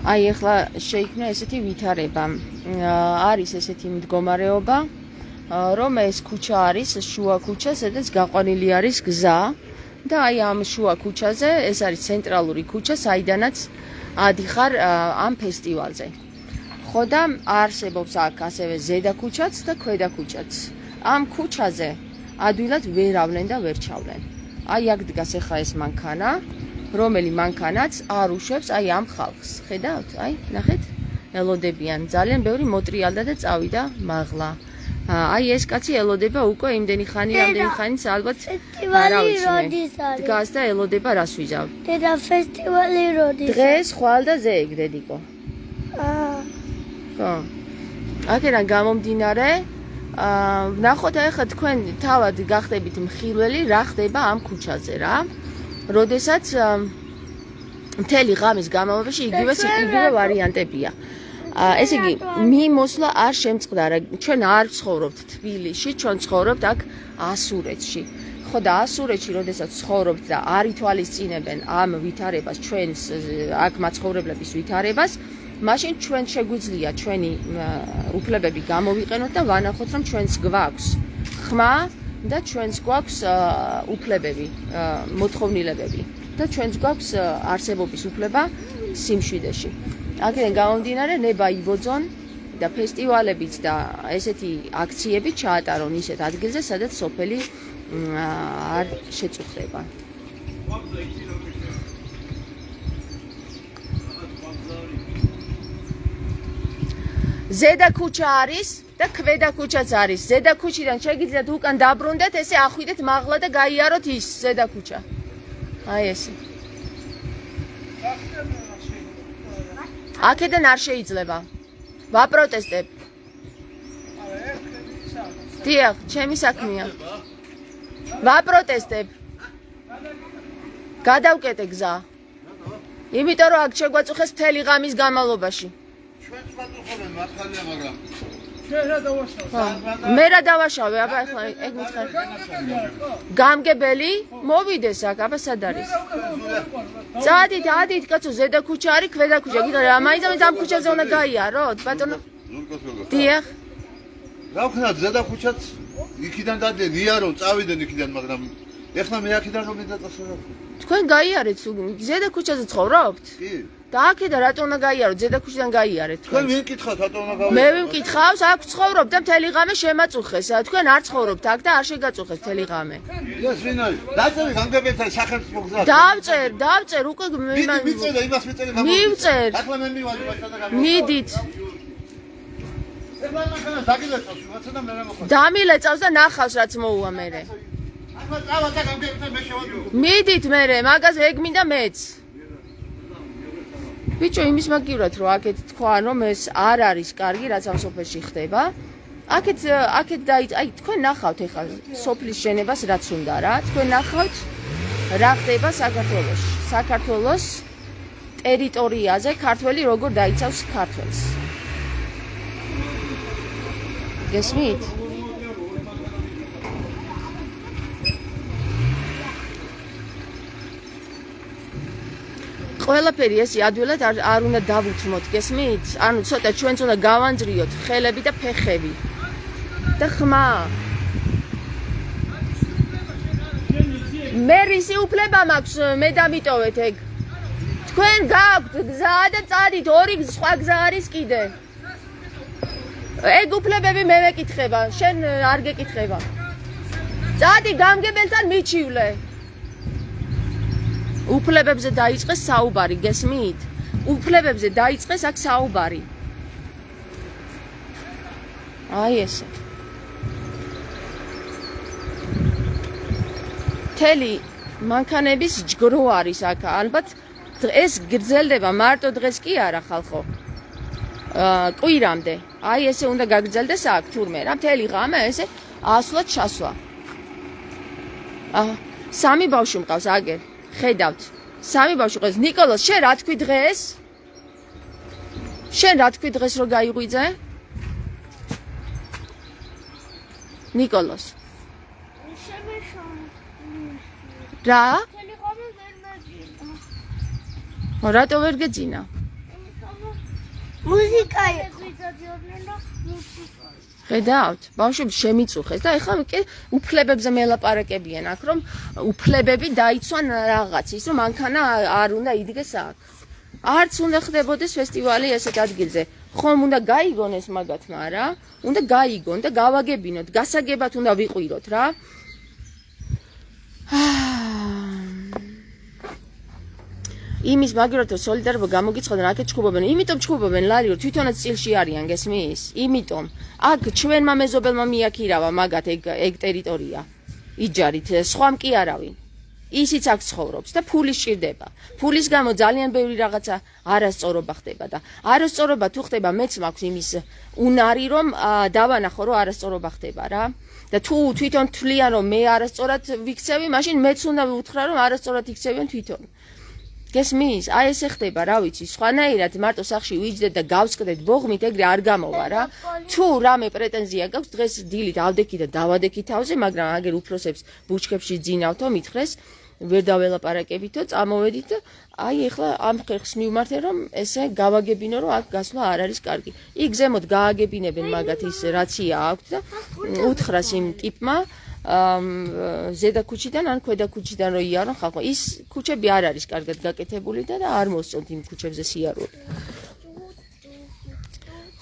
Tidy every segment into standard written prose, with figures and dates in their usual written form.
აი ახლა შეიქმნა ესეთი ვითარება. არის ესეთი მდგომარეობა, რომ ეს ქუჩა არის შუა ქუჩა, სადაც გაყვანილი არის გზა და აი ამ შუა ქუჩაზე ეს არის ცენტრალური ქუჩა, საიდანაც ადიხარ ამ ფესტივალზე. ხო და არსებობს აქ ასევე ზედა ქუჩაც და ქვედა ქუჩაც. ამ ქუჩაზე ადვილად ვერ ავლენ და ვერ ჩავლენ. აი აქ დგას ახლა ეს მანქანა, რომელი მანქანაც არ უშვებს აი ამ ხალხს. ხედავთ? აი, ნახეთ, ელოდებიან. ძალიან ბევრი მოტრიალდა და წავიდა მაღლა. აი ეს კაცი ელოდება უკვე იმდენი ხანი, ამდენი ხანიც ალბათ ფესტივალი როდის არის? დგას და ელოდება რას ვიზავ. დედა ფესტივალი როდის? დღეს ხვალ და ზეგ დედიკო. ხო. აქედან გამომდინარე, ვნახოთ ახლა თქვენ თავად გახდებით მხილველი რა ხდება ამ ქუჩაზე რა. როდესაც მთელი ღამის განმავლობაში იგივე ვარიანტებია. ესე იგი, მიმოსვლა არ შემწყდარა. ჩვენ არ ცხოვრობთ თბილისში, ჩვენ ცხოვრობთ აქ ასურეთში. ხო და ასურეთში, როდესაც ცხოვრობთ და არ ითვალისწინებენ ამ ვითარებას, ჩვენს აქ მაცხოვრებლების ვითარებას, მაშინ ჩვენ შეგვიძლია ჩვენი უფლებები გამოვიყენოთ და ვანახოთ, რომ ჩვენს გვაქვს ხმა და ჩვენს გვაქვს უფლებები, მოთხოვნილებები და ჩვენს გვაქვს არსებობის უფლება სიმშვიდეში. აქედან გამომდინარე, ნება იბოძონ და ფესტივალებიც და ესეთი აქციები ჩაატარონ ისეთ ადგილზე, სადაც სოფელი არ შეწუხდება. ზედა ქუჩა არის და ქვედა ქუჩაც არის. ზედა ქუჩიდან შეგიძლიათ უკან დაბრუნდეთ, ესე ახვიდეთ მაღლა და გაიაროთ ის ზედა ქუჩა. აი ესე. აქედან არ შეიძლება. ვაპროტესტებ. დიახ, ჩემი საქმეა. ვაპროტესტებ. გადავკეტე გზა. იმიტომ რომ აქ შეგვაწუხეს მთელი ღამის განმავლობაში. ჩვენც ვაწუხებენ მართალია, მაგრამ მე რა დავაშავე, აბა ახლა ეგ მითხარ. გამგებელი მოვიდეს აქ, აბა სად არის? წადით, ადით, კაცო, ზედა ქუჩა არის, ქვედა ქუჩა. გითხარი, მაინც ამ ქუჩაზე უნდა გაიაროთ, ბატონო? დიახ. რა ვქნათ, ზედა ქუჩაც იქიდან დადიან, იარო, წავიდნენ იქიდან, მაგრამ ეხლა მე აქედან რომ მიდაწესებთ. თქვენ გაიარეთ, ზედა ქუჩაზე ცხოვრობთ? კი. და აქედან რატო უნდა გაიაროთ? ზედა ქუჩიდან გაიარეთ თქვენ. თქვენ ვიმკითხავთ, რატო უნდა გავიაროთ? მე ვიმკითხავს, აქ ცხოვრობ და მთელი ღამე შემაწუხეს. თქვენ არ ცხოვრობთ აქ და არ შეგაწუხეს მთელი ღამე. ეს ვინ არის? დაწევი განგებელთან სახელმწიფო გზას. დავწერ, უკვე მიწევდა, იმას მიწევდა. მივწერ. ახლა მე მივალი მასთან და გამი. მიდით. ეხლა მანქანა დაგილეწავს, ვაცა და მე რა მოხდა. დამილეწავს და ნახავს რაც მოუვა მერე. ახლა წავა და განგებელთან მე შევადგინო. მიდით მერე, მაგას ეგ მინდა მეც. ბიჭო, იმის მაგივრად რომ აქეთ თქვა რომ ეს არ არის კარგი რაც ამ სოფელში ხდება. აქეთ აი თქვენ ნახავთ ეხლა სოფლის შენებას რაც უნდა რა. თქვენ ნახავთ რა ხდება საქართველოში. საქართველოს ტერიტორიაზე ქართველი როგორ დაიცავს ქართველს. გესმით? ყველაფერი ესე ადვილად არ უნდა დავუთმოთ, გესმით? ანუ ცოტა ჩვენც უნდა გავანძრიოთ ხელები და ფეხები. და ხმა. მე რისი უფლება მაქვს მე დამიტოვეთ ეგ. თქვენ გაქვთ გზა და წადით, ორი სხვა გზა არის კიდე. ეგ უფლებები მე მეკითხება, შენ არ გეკითხება. წადი გამგებელთან მიჩივლე. უფლებებზე დაიწყეს საუბარი, გესმით? უფლებებზე დაიწყეს აქ საუბარი. აი ესე. მთელი მანქანების ჯგრო არის აქ, ალბათ ეს გრძელდება მარტო დღეს კი არა ხალხო. კვირამდე. აი ესე უნდა გაგრძელდეს აქ თურმე რა, მთელი ღამე ესე ასვლად ჩასვლა. სამი ბავშვი მყავს აგერ. ხედავთ, სამი ბავშვი ყავს. ნიკოლოზ, შენ რა თქვი დღეს? შენ რა თქვი დღეს რომ გაიღვიძე? ნიკოლოზ. რა? რატო ვერ გეძინა? მუსიკა ხედავთ? ბავშვები შემიწუხეს და ეხლა კი უფლებებზე მელაპარაკებიან აქ, რომ უფლებები დაიცვან რაღაცის, რომ მანქანა არ უნდა იდგეს აქ. არც უნდა ხდებოდეს ფესტივალი ესეთ ადგილზე. ხომ უნდა გაიგონ ეს მაგათმა რა? უნდა გაიგონ და გავაგებინოთ, გასაგებად უნდა ვიყვიროთ რა. იმის მაგივრად რომ სოლიდარობა გამოგიცხადონ აქეთ ჩხუბობენ, იმიტომ ჩხუბობენ ლალიო თვითონაც წილში არიან გესმის? იმიტომ აქ ჩვენმა მეზობელმა მიაქირავა მაგათ ეგ ტერიტორია იჯარით, სხვამ კი არავინ. ისიც აქ ცხოვრობს და ფული სჭირდება. ფულის გამო ძალიან ბევრი რაღაცა არასწორობა ხდება და არასწორობა თუ ხდება, მეც მაქვს იმის უნარი რომ დავანახო რომ არასწორობა ხდება რა. და თუ თვითონ თვლიან რომ მე არასწორად ვიქცევი, მაშინ მეც უნდა ვუთხრა რომ არასწორად იქცევიან თვითონ. გესმის? აი ესე ხდება, რა ვიცი, სხვანაირად მარტო სახში ვიჯდეთ და გავსკდეთ ბოღმით, ეგრე არ გამოვა რა. თუ რამე პრეტენზია გაქვს, დღეს დილით ავდექი და დავადექი თავზე, მაგრამ აგერ უფროსებს ბუჩქებში ძინავთო, მითხრეს, ვერ დაველაპარაკებითო, წამოვედით და აი ეხლა ამ ხერხს მივმართე რომ ესე გავაგებინო რომ აქ გასვლა არ არის კარგი. იქ ზემოთ გააგებინებენ მაგათ ის რაცია აქვს და უთხრას იმ ტიპმა ზედა ქუჩიდან ან ქვედა ქუჩიდან რო იარონ ხალხო. ის ქუჩები არ არის კარგად გაკეთებული და არ მოსწონთ იმ ქუჩებზე სიარული.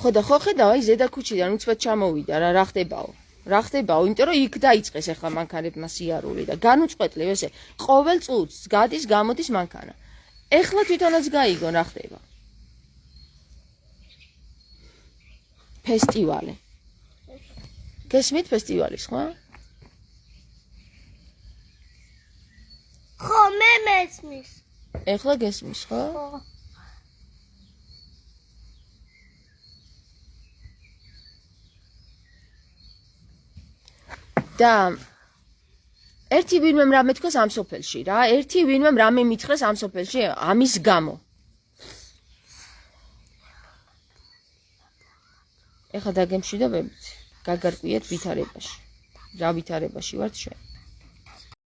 ხო და ხო ხედავ აი ზედა ქუჩიდან უცბად ჩამოვიდა რა ხდებაო? რა ხდებაო? იმიტომ რომ იქ დაიწყეს ახლა მანქანებმა სიარული და განუწყვეტლივ ესე ყოველ წუთს გადის გამოდის მანქანა. ეხლა თვითონაც გაიგონ რა ხდება. ფესტივალი. გესმით ფესტივალის ხო? ხო მე მესმის ეხლა გესმის ხო? და ერთი ვინმე რამე თქოს ამ სოფელში რა, ერთი ვინმე რამე მითხრეს ამ სოფელში ამის გამო. ეხლა დაგემშვიდობებით, გაგარკვიეთ ვითარებაში. რა ვითარებაში ვართ ჩვენ?